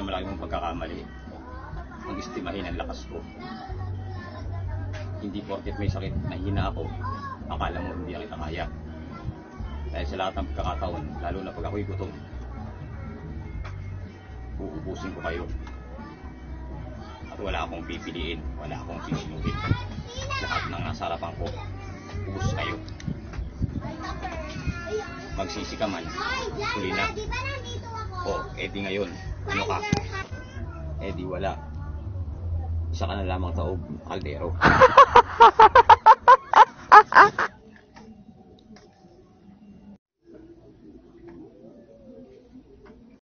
malaki mong pagkakamali. Mag-estimahin ang lakas ko. Hindi porket may sakit na hina ako, akala mo hindi kita kaya. Dahil sa lahat ng pagkakataon, lalo na pag ako'y gutom, uubusin ko kayo. At wala akong pipiliin, wala akong sisinugin. Lahat ng nasa harapan ko, ubus kayo. Magsisi ka man, huli na. O, edi ngayon, ano ka? Edi wala. Isa ka na lamang taob, kaldero.